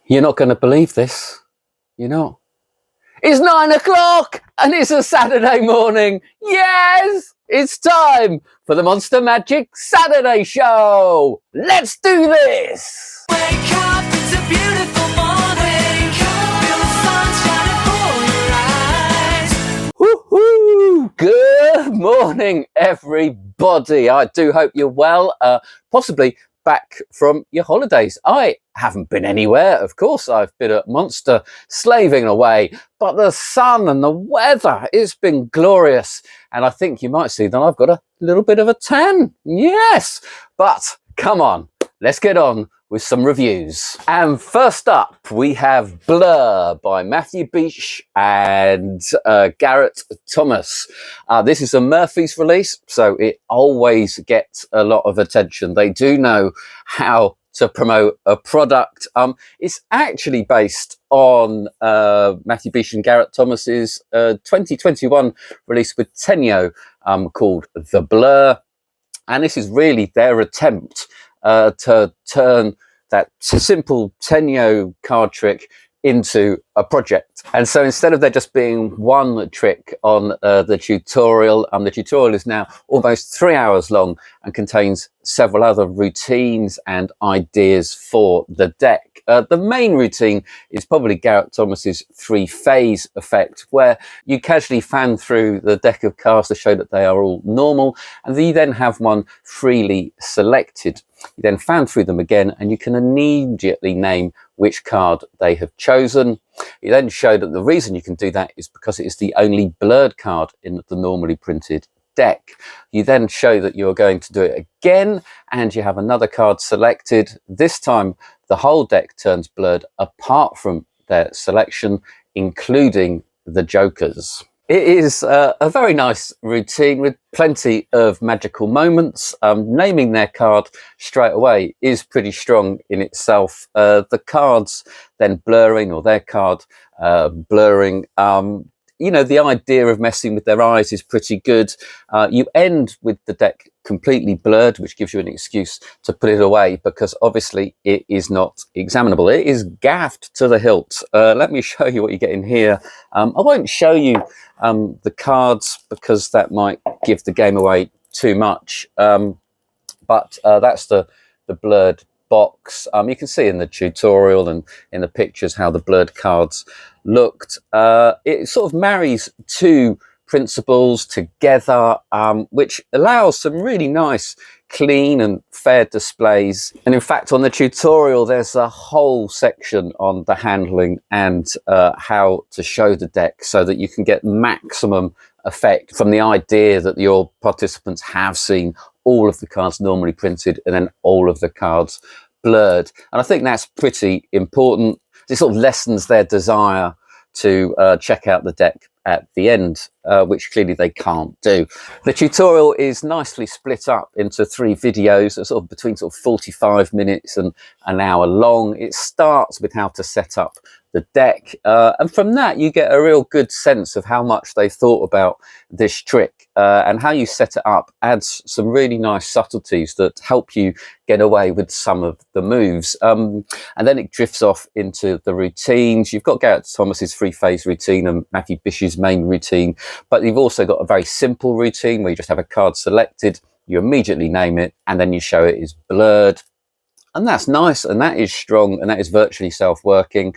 You're not going to believe this. You're not. It's 9 o'clock and it's a Saturday morning. Yes, it's time for the Monster Magic Saturday Show. Let's do this. Wake up, it's a beautiful morning. Feel the sun shining for your eyes. Woohoo! Good morning, everybody. I do hope you're well. Possibly back from your holidays. I haven't been anywhere, of course. I've been at Monster slaving away, but the sun and the weather, it's been glorious. And I think you might see that I've got a little bit of a tan. Yes, but come on, let's get on with some reviews. And first up, we have Blur by Matthew Beach and Garrett Thomas. This is a Murphy's release, so it always gets a lot of attention. They do know how to promote a product. It's actually based on Matthew Beach and Garrett Thomas's 2021 release with Tenyo called The Blur. And this is really their attempt to turn that simple Tenyo card trick into a project. And so instead of there just being one trick on the tutorial is now almost 3 hours long and contains several other routines and ideas for the deck. The main routine is probably Garrett Thomas's 3-phase effect, where you casually fan through the deck of cards to show that they are all normal, and you then have one freely selected. You then fan through them again, and you can immediately name which card they have chosen. You then show that the reason you can do that is because it is the only blurred card in the normally printed deck. You then show that you're going to do it again, and you have another card selected. This time the whole deck turns blurred apart from their selection, including the jokers. It is a very nice routine with plenty of magical moments. Naming their card straight away is pretty strong in itself. The cards then blurring, or their card blurring, you know, the idea of messing with their eyes is pretty good. You end with the deck completely blurred, which gives you an excuse to put it away, because obviously it is not examinable. It is gaffed to the hilt. Let me show you what you get in here. I won't show you the cards because that might give the game away too much. But that's the blurred box. You can see in the tutorial and in the pictures how the blurred cards looked. It sort of marries two principles together, which allows some really nice, clean and fair displays. And in fact, on the tutorial, there's a whole section on the handling and how to show the deck so that you can get maximum effect from the idea that your participants have seen all of the cards normally printed and then all of the cards blurred. And I think that's pretty important. It sort of lessens their desire to check out the deck at the end, which clearly they can't do. The tutorial is nicely split up into 3 videos, sort of between 45 minutes and an hour long. It starts with how to set up the deck, and from that you get a real good sense of how much they thought about this trick, and how you set it up adds some really nice subtleties that help you get away with some of the moves. And then it drifts off into the routines. You've got Garrett Thomas's 3-phase routine and Matthew Bish's main routine, but you've also got a very simple routine where you just have a card selected, you immediately name it, and then you show it is blurred. And that's nice, and that is strong, and that is virtually self-working.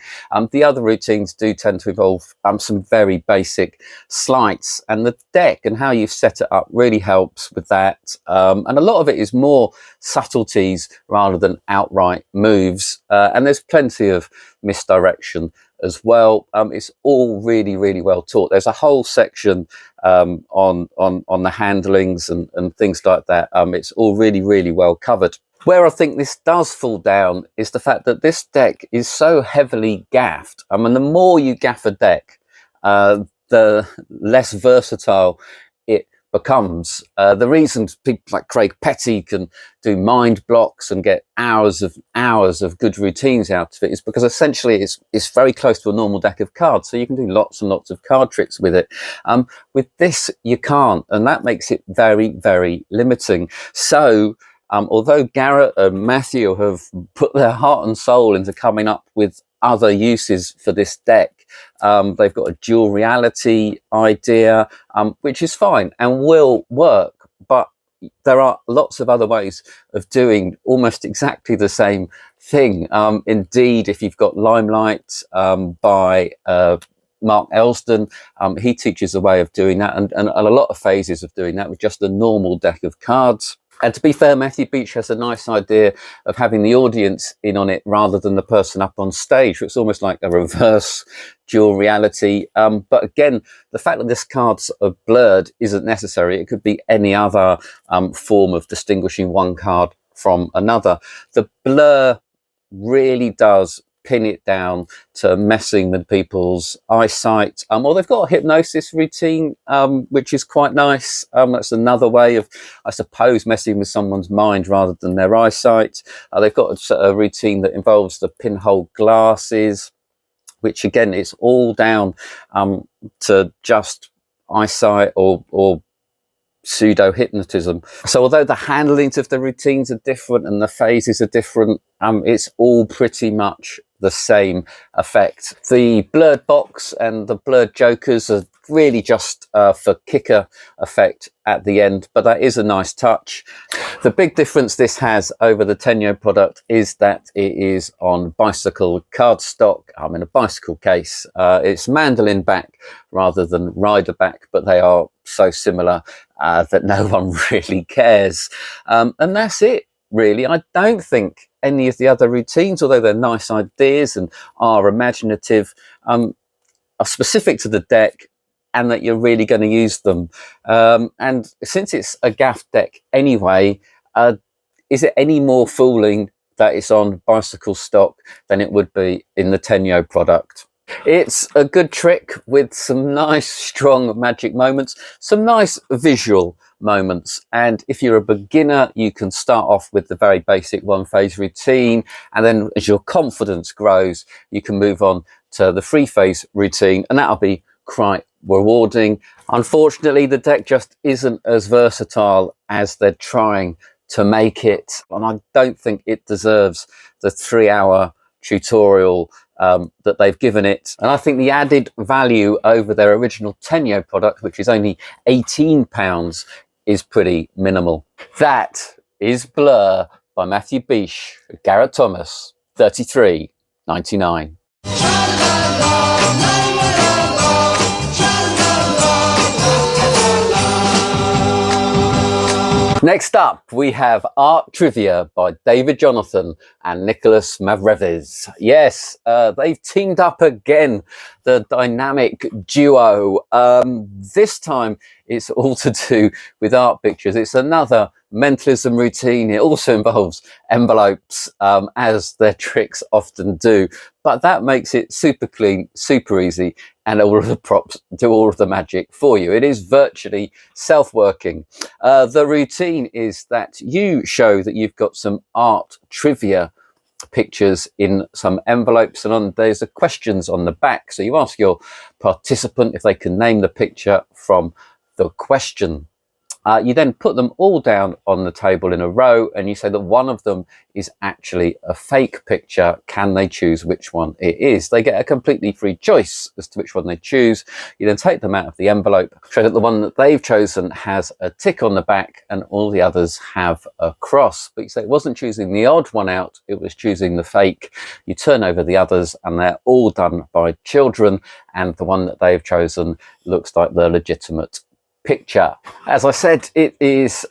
The other routines do tend to involve some very basic sleights, and the deck and how you've set it up really helps with that. And a lot of it is more subtleties rather than outright moves. And there's plenty of misdirection as well. It's all really, really well taught. There's a whole section on the handlings and things like that. It's all really, really well covered. Where I think this does fall down is the fact that this deck is so heavily gaffed. I mean, the more you gaff a deck, the less versatile it becomes. The reason people like Craig Petty can do mind blocks and get hours of good routines out of it is because essentially it's very close to a normal deck of cards, so you can do lots and lots of card tricks with it. With this you can't, and that makes it very, very limiting. So although Garrett and Matthew have put their heart and soul into coming up with other uses for this deck. They've got a dual reality idea, which is fine and will work, but there are lots of other ways of doing almost exactly the same thing. Indeed, if you've got Limelight by Mark Elsden, he teaches a way of doing that, and a lot of phases of doing that with just a normal deck of cards. And to be fair, Matthew Beach has a nice idea of having the audience in on it rather than the person up on stage. It's almost like a reverse dual reality. But again, the fact that this cards are blurred isn't necessary. It could be any other form of distinguishing one card from another. The blur really does pin it down to messing with people's eyesight. Or they've got a hypnosis routine, which is quite nice. That's another way of, I suppose, messing with someone's mind rather than their eyesight. They've got a routine that involves the pinhole glasses, which again, it's all down to just eyesight or pseudo hypnotism. So although the handlings of the routines are different and the phases are different, it's all pretty much the same effect. The blurred box and the blurred jokers are really just for kicker effect at the end, but that is a nice touch. The big difference this has over the Tenyo product is that it is on bicycle cardstock. In a bicycle case. It's mandolin back rather than rider back, but they are so similar that no one really cares. And that's it, really. I don't think any of the other routines, although they're nice ideas and are imaginative, are specific to the deck and that you're really going to use them. And since it's a gaff deck anyway, is it any more fooling that it's on bicycle stock than it would be in the Tenyo product? It's a good trick with some nice strong magic moments, some nice visual moments, and if you're a beginner you can start off with the very basic one phase routine, and then as your confidence grows you can move on to the 3 phase routine, and that'll be quite rewarding. Unfortunately, the deck just isn't as versatile as they're trying to make it, and I don't think it deserves the 3-hour tutorial that they've given it. And I think the added value over their original Tenyo product, which is only £18, is pretty minimal. That is Blur by Matthew Beach, Garrett Thomas, $33.99. Next up, we have Art Trivia by David Jonathan and Nicholas Mavreves. Yes, they've teamed up again, the dynamic duo. This time, it's all to do with art pictures. It's another mentalism routine. It also involves envelopes, as their tricks often do. But that makes it super clean, super easy, and all of the props do all of the magic for you. It is virtually self-working. The routine is that you show that you've got some art trivia pictures in some envelopes, and there's the questions on the back. So you ask your participant if they can name the picture from the question. You then put them all down on the table in a row, and you say that one of them is actually a fake picture. Can they choose which one it is? They get a completely free choice as to which one they choose. You then take them out of the envelope, show that the one that they've chosen has a tick on the back and all the others have a cross. But you say it wasn't choosing the odd one out, it was choosing the fake. You turn over the others and they're all done by children, and the one that they've chosen looks like the legitimate picture. As I said, it is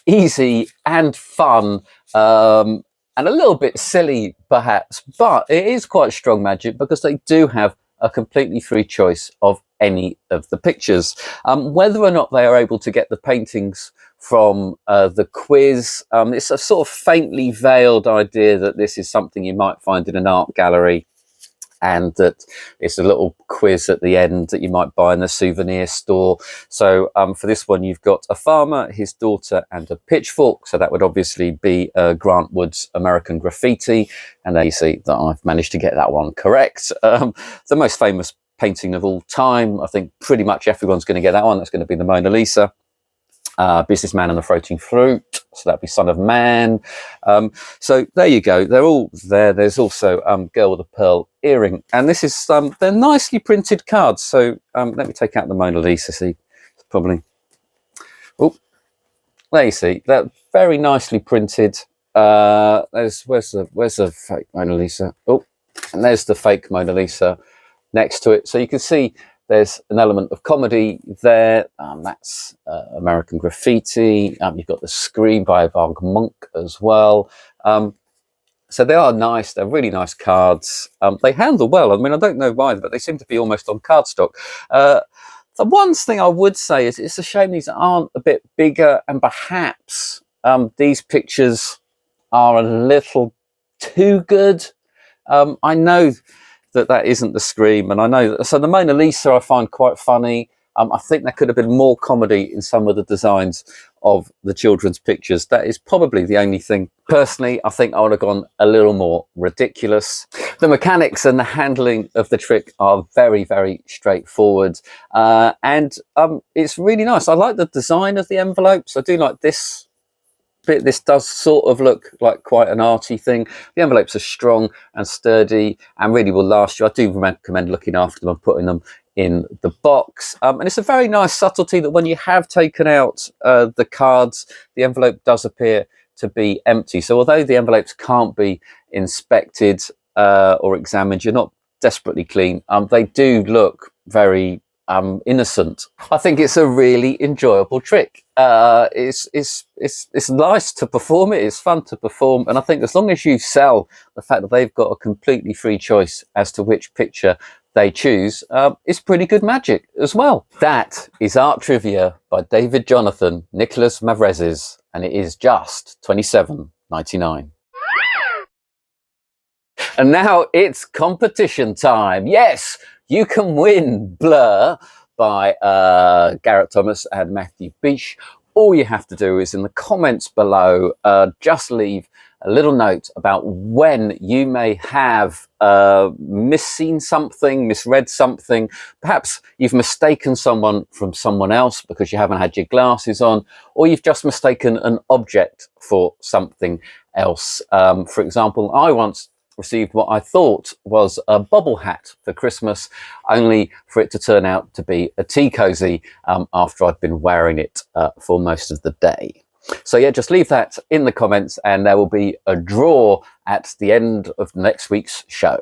easy and fun, and a little bit silly perhaps, but it is quite strong magic because they do have a completely free choice of any of the pictures. Whether or not they are able to get the paintings from the quiz, it's a sort of faintly veiled idea that this is something you might find in an art gallery, and that it's a little quiz at the end that you might buy in the souvenir store. So for this one, you've got a farmer, his daughter, and a pitchfork. So that would obviously be Grant Wood's American Graffiti. And there you see that I've managed to get that one correct. The most famous painting of all time. I think pretty much everyone's going to get that one. That's going to be the Mona Lisa. Businessman and the Floating Fruit, so that'd be Son of Man. So there you go, they're all there. There's also Girl with a Pearl Earring, and this is they're nicely printed cards. So let me take out the Mona Lisa. See, probably, oh, there you see, they're very nicely printed. Where's the fake Mona Lisa? Oh, and there's the fake Mona Lisa next to it. So you can see there's an element of comedy there. That's American Graffiti. You've got the Scream by Varg Monk as well. So they are nice. They're really nice cards. They handle well. I mean, I don't know why, but they seem to be almost on cardstock. The one thing I would say is it's a shame these aren't a bit bigger, and perhaps these pictures are a little too good. I know that isn't the Scream, and I know that, so the Mona Lisa I find quite funny. I think there could have been more comedy in some of the designs of the children's pictures. That is probably the only thing. Personally, I think I would have gone a little more ridiculous. The mechanics and the handling of the trick are very, very straightforward, and it's really nice. I like the design of the envelopes. I do like this bit. This does sort of look like quite an arty thing. The envelopes are strong and sturdy and really will last you. I do recommend looking after them and putting them in the box, and it's a very nice subtlety that when you have taken out the cards, the envelope does appear to be empty. So although the envelopes can't be inspected or examined, you're not desperately clean, they do look very innocent. I think it's a really enjoyable trick. It's nice to perform it, it's fun to perform, and I think as long as you sell the fact that they've got a completely free choice as to which picture they choose, it's pretty good magic as well. That is Art Trivia by David Jonathan, Nicholas Mavrezes, and it is just $27.99. And now it's competition time. Yes, you can win Blur by Garrett Thomas and Matthew Beach. All you have to do is in the comments below, just leave a little note about when you may have misseen something, misread something. Perhaps you've mistaken someone from someone else because you haven't had your glasses on, or you've just mistaken an object for something else. For example, I once received what I thought was a bobble hat for Christmas, only for it to turn out to be a tea cozy after I'd been wearing it for most of the day. So yeah, just leave that in the comments and there will be a draw at the end of next week's show.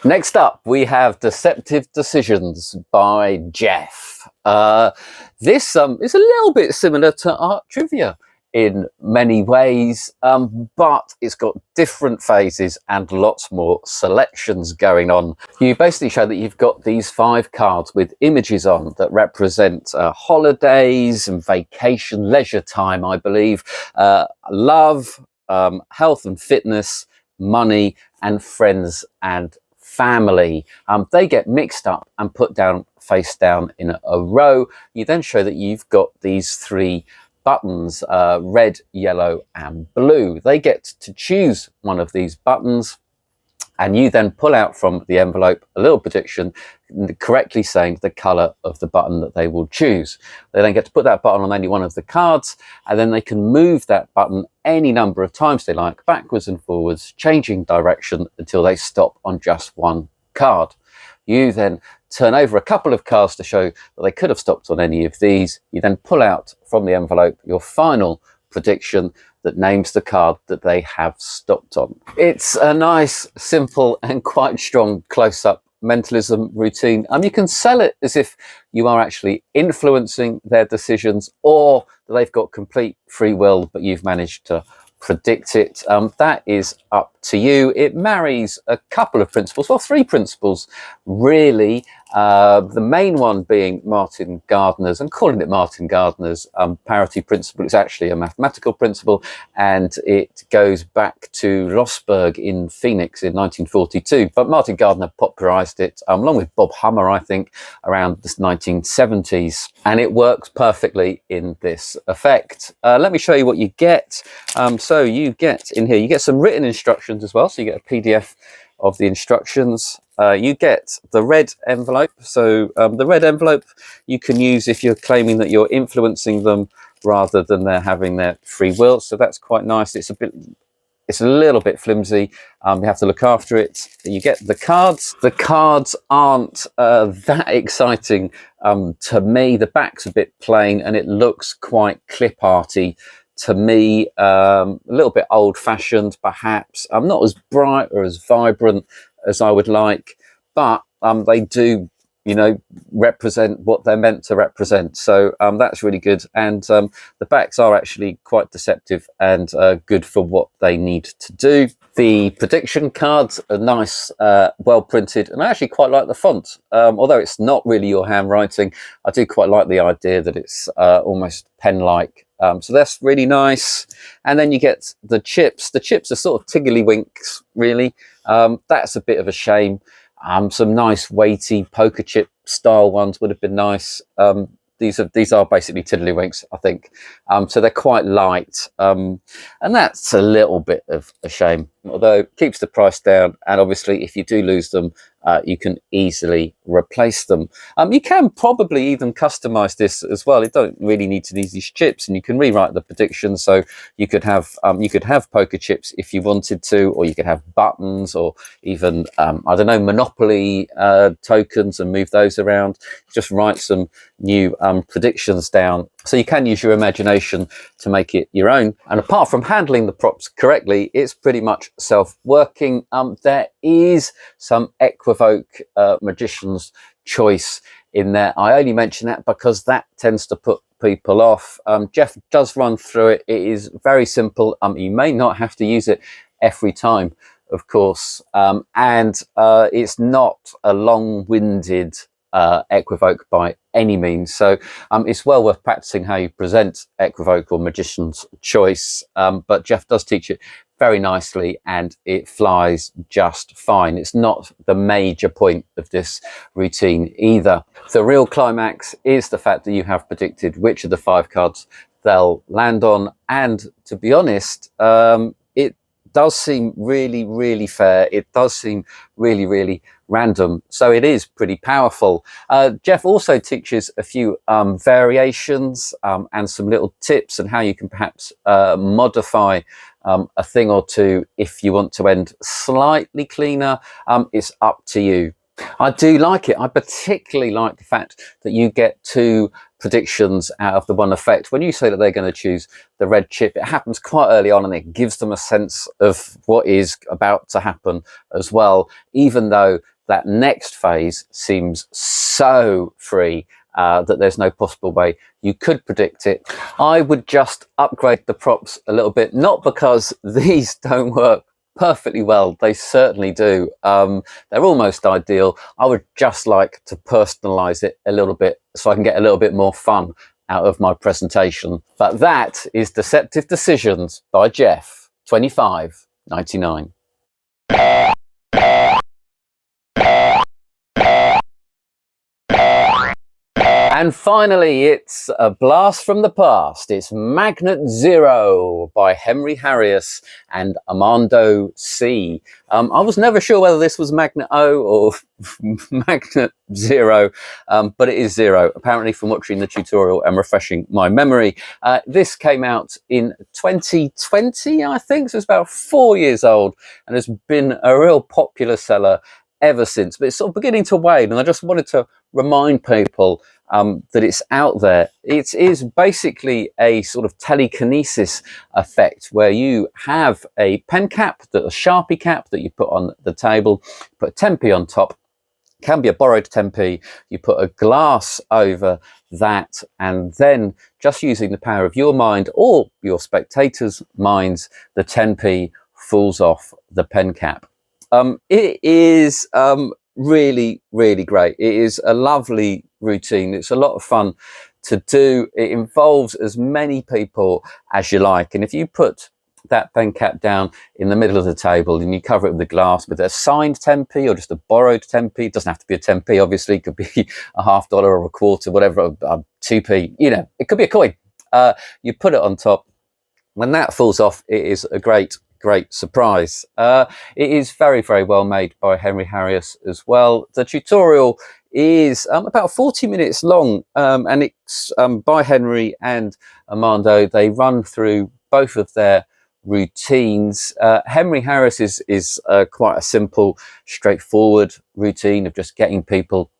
Next up, we have Deceptive Decisions by Jeff. This is a little bit similar to Art Trivia in many ways, but it's got different phases and lots more selections going on. You basically show that you've got these 5 cards with images on that represent holidays and vacation, leisure time, I believe, love, health and fitness, money, and friends and family. They get mixed up and put down face down in a row. You then show that you've got these 3 buttons, red, yellow and blue. They get to choose one of these buttons, and you then pull out from the envelope a little prediction correctly saying the color of the button that they will choose. They then get to put that button on any one of the cards, and then they can move that button any number of times they like, backwards and forwards, changing direction until they stop on just one card. You then turn over a couple of cards to show that they could have stopped on any of these. You then pull out from the envelope your final prediction that names the card that they have stopped on. It's a nice, simple and quite strong close-up mentalism routine. You can sell it as if you are actually influencing their decisions, or that they've got complete free will but you've managed to predict it. That is up to you. It marries a couple of principles, well, 3 principles really. The main one being Martin Gardner's, and calling it Martin Gardner's parity principle. It's actually a mathematical principle, and it goes back to Lossberg in Phoenix in 1942. But Martin Gardner popularized it along with Bob Hummer, I think, around the 1970s, and it works perfectly in this effect. Let me show you what you get. So you get in here, you get some written instructions as well. So you get a PDF of the instructions. You get the red envelope. So the red envelope you can use if you're claiming that you're influencing them rather than they're having their free will. So that's quite nice. It's a little bit flimsy. You have to look after it. You get the cards. The cards aren't that exciting to me. The back's a bit plain and it looks quite clip arty to me. A little bit old fashioned perhaps. Not as bright or as vibrant as I would like, but they do, you know, represent what they're meant to represent. So that's really good. And the backs are actually quite deceptive and good for what they need to do. The prediction cards are nice, well printed, and I actually quite like the font. Although it's not really your handwriting, I do quite like the idea that it's almost pen-like. So that's really nice. And then you get the chips. The chips are sort of tiggly-winks, really. That's a bit of a shame. Some nice weighty poker chip style ones would have been nice. These are basically tiddlywinks, I think. So they're quite light, and that's a little bit of a shame. Although it keeps the price down, and obviously if you do lose them, you can easily replace them. You can probably even customize this as well. You don't really need to use these chips, and you can rewrite the predictions. So you could have poker chips if you wanted to, or you could have buttons, or even I don't know, Monopoly tokens, and move those around. Just write some new predictions down. So you can use your imagination to make it your own. And apart from handling the props correctly, it's pretty much self-working. There is some Equivoke Magician's Choice in there. I only mention that because that tends to put people off. Jeff does run through it. It is very simple. You may not have to use it every time, of course. And it's not a long-winded Equivoke by any means, so it's well worth practicing how you present Equivoke or Magician's Choice, but Jeff does teach it very nicely and it flies just fine. It's not the major point of this routine either. The real climax is the fact that you have predicted which of the 5 cards they'll land on, and to be honest, it does seem really, really fair. It does seem really, really random. So it is pretty powerful. Jeff also teaches a few variations and some little tips on how you can perhaps modify a thing or two if you want to end slightly cleaner. It's up to you. I do like it. I particularly like the fact that you get 2 predictions out of the one effect. When you say that they're going to choose the red chip, it happens quite early on and it gives them a sense of what is about to happen as well, even though that next phase seems so free that there's no possible way you could predict it. I would just upgrade the props a little bit, not because these don't work perfectly well, they certainly do. They're almost ideal. I would just like to personalize it a little bit so I can get a little bit more fun out of my presentation. But that is Deceptive Decisions by Jeff, $25.99. And finally, it's a blast from the past. It's Magnet Zero by Henry Harrius and Armando C. I was never sure whether this was Magnet O or Magnet Zero, but it is Zero, apparently, from watching the tutorial and refreshing my memory. This came out in 2020, I think, so it's about 4 years old and has been a real popular seller ever since, but it's sort of beginning to wane, and I just wanted to remind people that it's out there. It is basically a sort of telekinesis effect where you have a pen cap, a Sharpie cap that you put on the table, put a 10p on top, can be a borrowed 10p, you put a glass over that, and then just using the power of your mind or your spectators' minds, the 10p falls off the pen cap. It is really, really great. It is a lovely routine. It's a lot of fun to do. It involves as many people as you like. And if you put that pen cap down in the middle of the table and you cover it with the glass with a signed 10p or just a borrowed 10p, it doesn't have to be a 10p, obviously. It could be a $half or a quarter, whatever, 2p, you know, it could be a coin. You put it on top. When that falls off, it is a great great surprise. It is very, very well made by Henry Harris as well. The tutorial is about 40 minutes long, and it's by Henry and Armando. They run through both of their routines. Henry Harris is quite a simple, straightforward routine of just getting people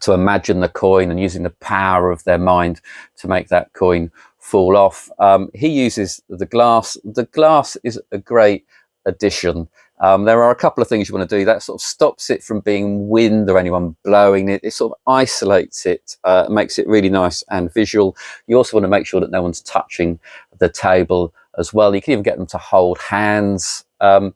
to imagine the coin and using the power of their mind to make that coin fall off. He uses the glass. The glass is a great addition. There are a couple of things you want to do that sort of stops it from being wind or anyone blowing it. It sort of isolates it, makes it really nice and visual. You also want to make sure that no one's touching the table as well. You can even get them to hold hands. And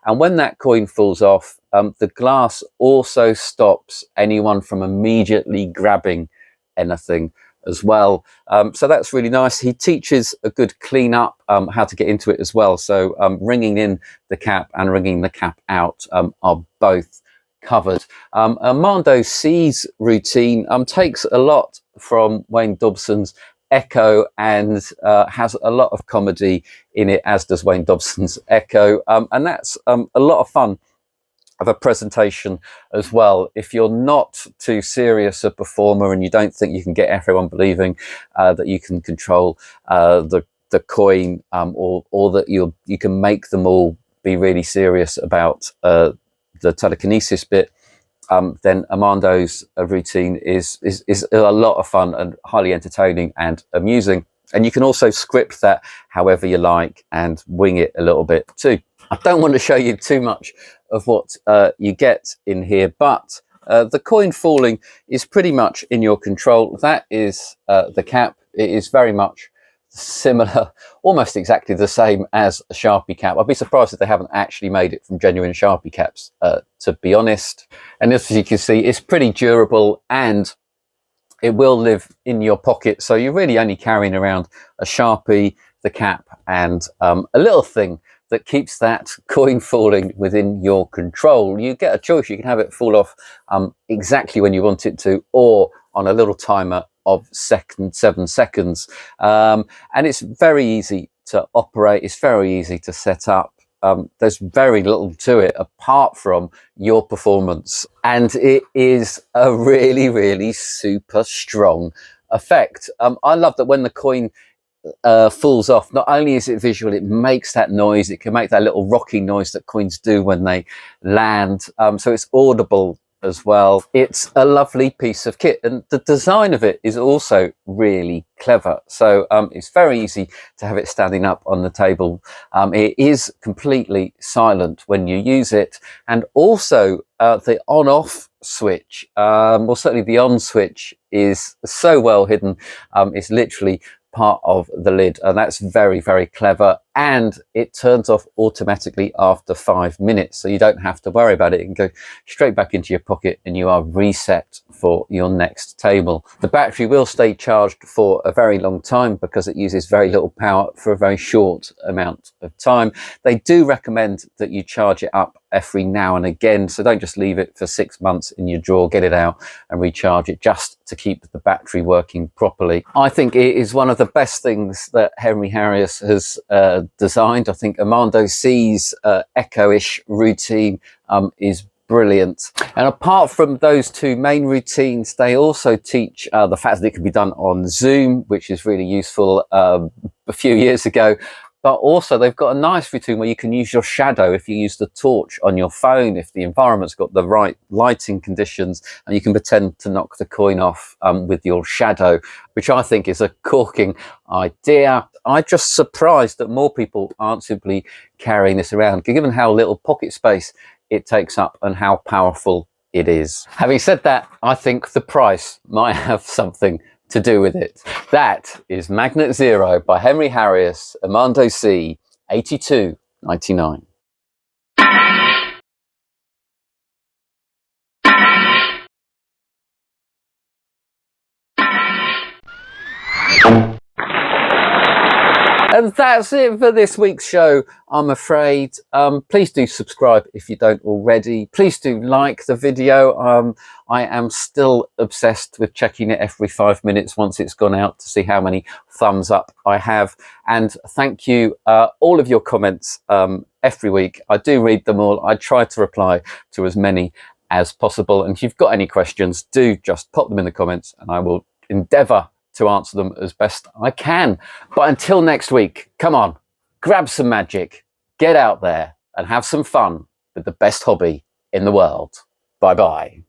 when that coin falls off, the glass also stops anyone from immediately grabbing anything as well. So that's really nice. He teaches a good clean up, how to get into it as well. So ringing in the cap and ringing the cap out are both covered. Armando C's routine takes a lot from Wayne Dobson's Echo and has a lot of comedy in it, as does Wayne Dobson's Echo, and that's a lot of fun of a presentation as well. If you're not too serious a performer and you don't think you can get everyone believing that you can control the coin, or that you can make them all be really serious about the telekinesis bit, then Armando's routine is a lot of fun and highly entertaining and amusing. And you can also script that however you like and wing it a little bit too. I don't want to show you too much of what you get in here, but the coin falling is pretty much in your control. That is the cap. It is very much similar, almost exactly the same as a Sharpie cap. I'd be surprised if they haven't actually made it from genuine Sharpie caps, to be honest. And as you can see, it's pretty durable and it will live in your pocket. So you're really only carrying around a Sharpie, the cap, and a little thing that keeps that coin falling within your control. You get a choice. You can have it fall off exactly when you want it to, or on a little timer of 7 seconds. And it's very easy to operate. It's very easy to set up. There's very little to it apart from your performance. And it is a really, really super strong effect. I love that when the coin falls off, not only is it visual, it makes that noise. It can make that little rocking noise that coins do when they land. So it's audible as well. It's a lovely piece of kit, and the design of it is also really clever. So it's very easy to have it standing up on the table. It is completely silent when you use it, and also the on-off switch, well, certainly the on switch is so well hidden. It's literally part of the lid, and that's very, very clever, and it turns off automatically after 5 minutes, so you don't have to worry about it. You can go straight back into your pocket and you are reset for your next table. The battery will stay charged for a very long time because it uses very little power for a very short amount of time. They do recommend that you charge it up every now and again, so don't just leave it for 6 months in your drawer. Get it out and recharge it just to keep the battery working properly. I think it is one of the best things that Henry Harris has designed. I think Armando C's Echo-ish routine is brilliant. And apart from those two main routines, they also teach the fact that it can be done on Zoom, which is really useful. A few years ago, but also they've got a nice routine where you can use your shadow if you use the torch on your phone, if the environment's got the right lighting conditions, and you can pretend to knock the coin off with your shadow, which I think is a corking idea. I'm just surprised that more people aren't simply carrying this around, given how little pocket space it takes up and how powerful it is. Having said that, I think the price might have something to do with it. That is Magnet Zero by Henry Harris, Armando C, $82.99. And that's it for this week's show, I'm afraid. Please do subscribe if you don't already. Please do like the video. I am still obsessed with checking it every 5 minutes once it's gone out to see how many thumbs up I have. And thank you, all of your comments every week. I do read them all. I try to reply to as many as possible. And if you've got any questions, do just pop them in the comments and I will endeavour to answer them as best I can. But until next week, come on, grab some magic, get out there and have some fun with the best hobby in the world. Bye-bye.